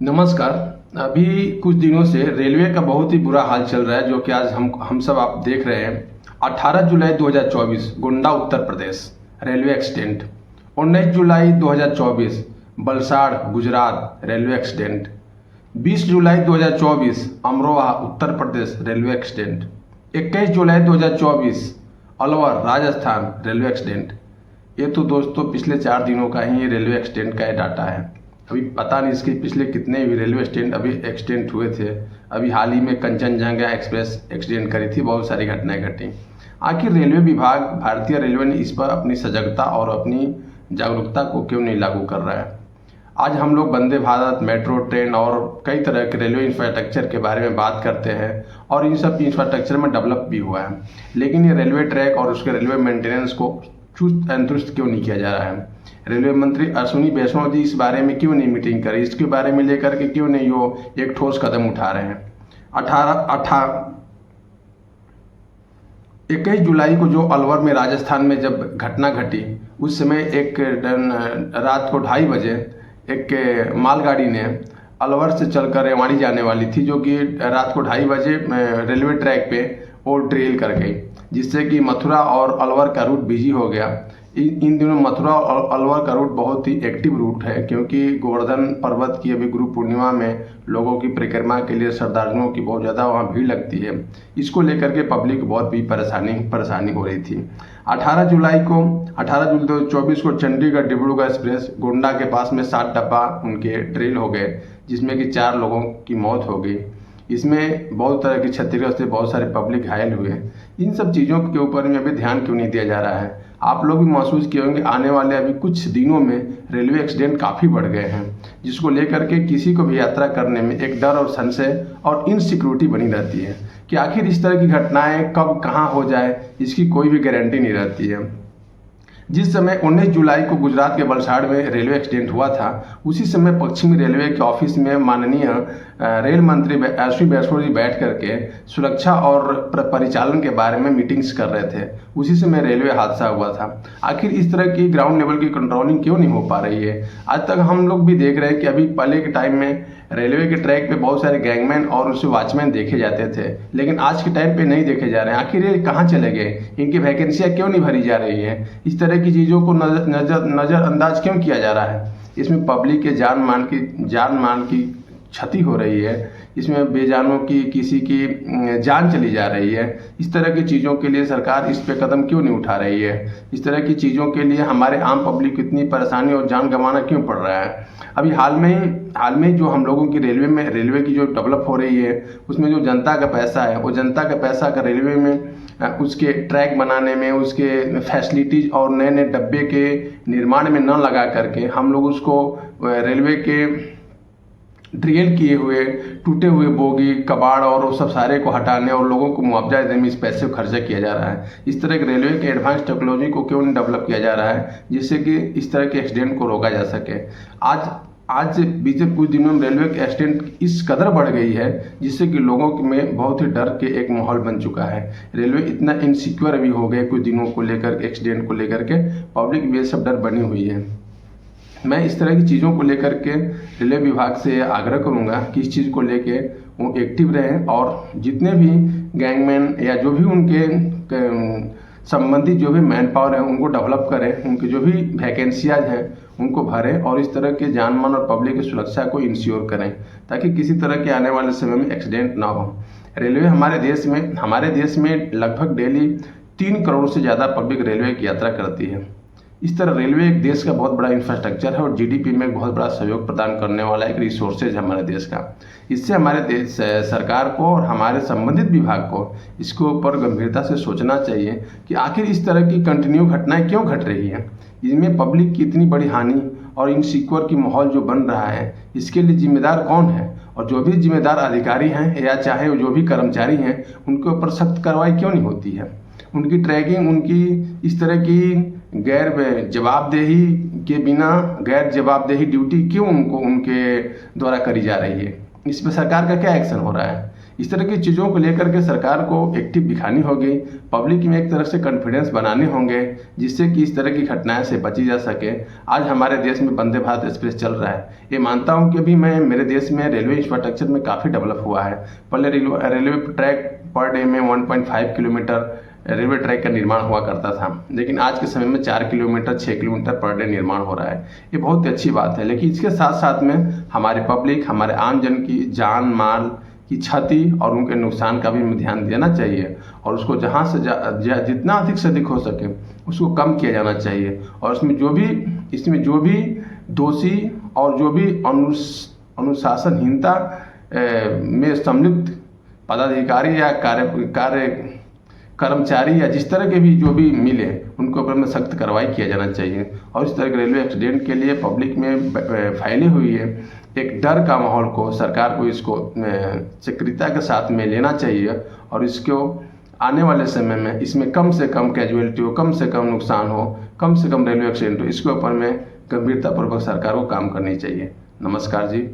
नमस्कार। अभी कुछ दिनों से रेलवे का बहुत ही बुरा हाल चल रहा है, जो कि आज हम सब आप देख रहे हैं। 18 जुलाई 2024 गोंडा उत्तर प्रदेश रेलवे एक्सीडेंट। 19 जुलाई 2024 बलसाड़ गुजरात रेलवे एक्सीडेंट। 20 जुलाई 2024 अमरोहा उत्तर प्रदेश रेलवे एक्सीडेंट। 21 जुलाई 2024 अलवर राजस्थान रेलवे एक्सीडेंट। ये तो दोस्तों पिछले 4 दिनों का ही रेलवे एक्सीडेंट का डाटा है। अभी पता नहीं इसके पिछले कितने भी रेलवे एक्सीडेंट अभी एक्सीडेंट हुए थे। अभी हाल ही में कंचनजंगा एक्सप्रेस एक्सीडेंट करी थी, बहुत सारी घटनाएं घटी। आखिर रेलवे विभाग भारतीय रेलवे ने इस पर अपनी सजगता और अपनी जागरूकता को क्यों नहीं लागू कर रहा है। आज हम लोग वंदे भारत, मेट्रो ट्रेन और कई तरह के रेलवे इंफ्रास्ट्रक्चर के बारे में बात करते हैं और इन सब इंफ्रास्ट्रक्चर में डेवलप भी हुआ है, लेकिन ये रेलवे ट्रैक और उसके रेलवे मेंटेनेंस को चुस्त एवं दुरुस्त क्यों नहीं किया जा रहा है। रेलवे मंत्री अश्विनी वैष्णव जी इस बारे में क्यों नहीं मीटिंग करी, इसके बारे में लेकर के क्यों नहीं वो एक ठोस कदम उठा रहे हैं। 21 जुलाई को जो अलवर में राजस्थान में जब घटना घटी, उस समय एक रात को 2:30 बजे एक मालगाड़ी ने अलवर से चलकर रेवाड़ी जाने वाली थी, जो कि रात को 2:30 बजे रेलवे ट्रैक पे वो ड्रिल कर गई, जिससे कि मथुरा और अलवर का रूट बिजी हो गया। इन दिनों मथुरा और अलवर का रूट बहुत ही एक्टिव रूट है, क्योंकि गोवर्धन पर्वत की अभी गुरु पूर्णिमा में लोगों की परिक्रमा के लिए श्रद्धालुओं की बहुत ज़्यादा वहाँ भीड़ लगती है। इसको लेकर के पब्लिक बहुत भी परेशानी हो रही थी। 18 जुलाई 2024 को चंडीगढ़ डिब्रूगढ़ एक्सप्रेस गोंडा के पास में 7 डब्बा उनके ड्रिल हो गए, जिसमें कि 4 लोगों की मौत हो गई। इसमें बहुत तरह की क्षतिग्रस्त, बहुत सारे पब्लिक घायल हुए। इन सब चीज़ों के ऊपर में अभी ध्यान क्यों नहीं दिया जा रहा है। आप लोग भी महसूस किए होंगे आने वाले अभी कुछ दिनों में रेलवे एक्सीडेंट काफ़ी बढ़ गए हैं, जिसको लेकर के किसी को भी यात्रा करने में एक डर और संशय और इनसिक्योरिटी बनी रहती है कि आखिर इस तरह की घटनाएं कब कहाँ हो जाए, इसकी कोई भी गारंटी नहीं रहती है। जिस समय 19 जुलाई को गुजरात के वलसाड़ में रेलवे एक्सीडेंट हुआ था, उसी समय पश्चिमी रेलवे के ऑफिस में माननीय रेल मंत्री अश्विनी वैष्णव जी बैठ करके सुरक्षा और परिचालन के बारे में मीटिंग्स कर रहे थे। उसी समय रेलवे हादसा हुआ था। आखिर इस तरह की ग्राउंड लेवल की कंट्रोलिंग क्यों नहीं हो पा रही है। आज तक हम लोग भी देख रहे हैं कि अभी पहले के टाइम में रेलवे के ट्रैक पे बहुत सारे गैंगमैन और उससे वॉचमैन देखे जाते थे, लेकिन आज के टाइम पे नहीं देखे जा रहे हैं। आखिर ये कहाँ चले गए, इनकी वैकेंसियाँ क्यों नहीं भरी जा रही है, इस तरह की चीज़ों को नज़रअंदाज क्यों किया जा रहा है। इसमें पब्लिक के जान मान की क्षति हो रही है, इसमें बेजानों की किसी की जान चली जा रही है। इस तरह की चीज़ों के लिए सरकार इस पे कदम क्यों नहीं उठा रही है। इस तरह की चीज़ों के लिए हमारे आम पब्लिक को इतनी परेशानी और जान गंवाना क्यों पड़ रहा है। अभी हाल में जो हम लोगों की रेलवे की जो डेवलप हो रही है, उसमें जो जनता का पैसा है, वो जनता का पैसा का रेलवे में उसके ट्रैक बनाने में, उसके फैसिलिटीज़ और नए नए डब्बे के निर्माण में न लगा करके हम लोग उसको रेलवे के ड्रिल किए हुए टूटे हुए बोगी कबाड़ और वो सब सारे को हटाने और लोगों को मुआवजा देने में इस पैसे को खर्चा किया जा रहा है। इस तरह के रेलवे के एडवांस टेक्नोलॉजी को क्यों नहीं डेवलप किया जा रहा है, जिससे कि इस तरह के एक्सीडेंट को रोका जा सके। आज बीते कुछ दिनों में रेलवे के एक्सीडेंट इस कदर बढ़ गई है, जिससे कि लोगों में बहुत ही डर के एक माहौल बन चुका है। रेलवे इतना इनसिक्योर अभी हो गया कुछ दिनों को लेकर, एक्सीडेंट को लेकर के पब्लिक भी सब डर बनी हुई है। मैं इस तरह की चीज़ों को लेकर के रेलवे विभाग से आग्रह करूंगा कि इस चीज़ को लेके वो एक्टिव रहें और जितने भी गैंगमैन या जो भी उनके संबंधित जो भी मैन पावर है उनको डेवलप करें, उनकी जो भी वैकेंसियाज हैं उनको भरें और इस तरह के जान माल और पब्लिक की सुरक्षा को इंश्योर करें, ताकि किसी तरह के आने वाले समय में एक्सीडेंट ना हो। रेलवे हमारे देश में लगभग डेली 3 करोड़ से ज़्यादा पब्लिक रेलवे की यात्रा करती है। इस तरह रेलवे एक देश का बहुत बड़ा इंफ्रास्ट्रक्चर है और जीडीपी में एक बहुत बड़ा सहयोग प्रदान करने वाला एक रिसोर्सेज है हमारे देश का। इससे हमारे देश सरकार को और हमारे संबंधित विभाग को इसके ऊपर गंभीरता से सोचना चाहिए कि आखिर इस तरह की कंटिन्यू घटनाएं क्यों घट रही हैं। इनमें पब्लिक की इतनी बड़ी हानि और इनसिक्योर की माहौल जो बन रहा है, इसके लिए जिम्मेदार कौन है, और जो भी जिम्मेदार अधिकारी हैं या चाहे जो भी कर्मचारी हैं, उनके ऊपर सख्त कार्रवाई क्यों नहीं होती है। उनकी ट्रैकिंग, उनकी इस तरह की गैर जवाबदेही ड्यूटी क्यों उनके द्वारा करी जा रही है। इस पर सरकार का क्या एक्शन हो रहा है। इस तरह की चीज़ों को लेकर के सरकार को एक्टिव दिखानी होगी, पब्लिक में एक तरह से कॉन्फिडेंस बनाने होंगे, जिससे कि इस तरह की घटनाएं से बची जा सके। आज हमारे देश में वंदे भारत एक्सप्रेस चल रहा है, ये मानता हूं कि अभी मेरे देश में रेलवे इंफ्रास्ट्रक्चर में काफ़ी डेवलप हुआ है। पहले रेलवे ट्रैक पर डे में 1.5 किलोमीटर रेलवे ट्रैक का निर्माण हुआ करता था, लेकिन आज के समय में 4 किलोमीटर 6 किलोमीटर पर डे निर्माण हो रहा है। ये बहुत ही अच्छी बात है, लेकिन इसके साथ साथ में हमारे पब्लिक, हमारे आम जन की जान माल की क्षति और उनके नुकसान का भी ध्यान देना चाहिए, और उसको जहाँ से जितना अधिक से अधिक हो सके उसको कम किया जाना चाहिए। और इसमें जो भी दोषी और जो भी अनुशासनहीनता में सम्मिलित पदाधिकारी या कर्मचारी या जिस तरह के भी जो भी मिले, उनको ऊपर में सख्त कार्रवाई किया जाना चाहिए। और इस तरह के रेलवे एक्सीडेंट के लिए पब्लिक में फैली हुई है एक डर का माहौल को सरकार को इसको सक्रियता के साथ में लेना चाहिए, और इसको आने वाले समय में इसमें कम से कम कैजुअलिटी हो, कम से कम नुकसान हो, कम से कम रेलवे एक्सीडेंट हो, इसके ऊपर में गंभीरतापूर्वक सरकार को काम करनी चाहिए। नमस्कार जी।